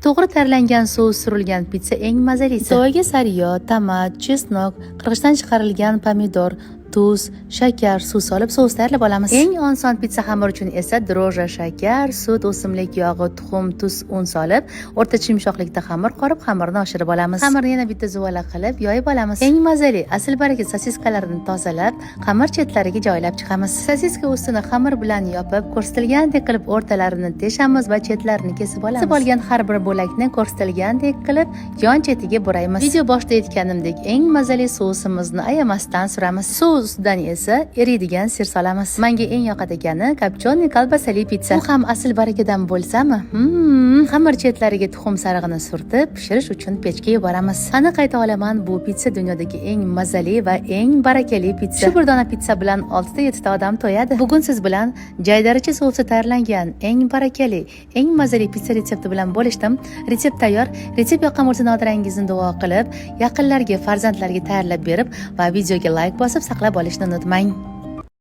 To'g'ri tayyorlangan sous surilgan pitsa eng mazalisi. So'yiga sariyog', tomat, chesnok, qirg'ichdan chiqarilgan pomidor, tuz, shakar, suv solib sous tayyorlab olamiz. Eng oson pitsa xamiri uchun esa dro'jja, shakar, sut, o'simlik yog'i, tuxum, tuz, un solib, o'rtacha yumshoqlikda xamir qorib, xamirni oshirib olamiz. Xamirni yana bitta zuvala qilib yoyib olamiz. Eng mazali asl baraka sosiskalarini tozalab, xamir chetlariga joylab chiqamiz. Sosiska ustini xamir bilan yopib, ko'rsatilgandek qilib o'rtalarini teshamiz va chetlarini kesib olamiz. Kesib olgan har bir bo'lakni ko'rsatilgandek qilib yon chetiga buraymiz. Video boshida aytganimdek, eng mazali sousimizni ayamasdan suramiz. Ustidan esa eriydigan sir solamiz. Menga eng yoqadigani kopchonli kolbasali pitsa. Bu ham asl barakadan bo'lsami? Xamir chetlariga tuxum sarig'ini surtib, pishirish uchun pechga yuboramiz. Qani qayta olaman, bu pitsa dunyodagi eng mazali va eng barakali pitsa. Shu bir dona pitsa bilan 6-7 ta odam to'yadi. Bugun siz bilan jaydaricha sousda tayyorlangan eng barakali, eng mazali pitsa retsepti bilan bo'lishdim. Retsept tayyor. Retsept yoqqan bo'lsa notirangizni duo qilib, yaqinlarga, farzandlarga tayyorlab berib va videoga like bosib saqlab olishni unutmang.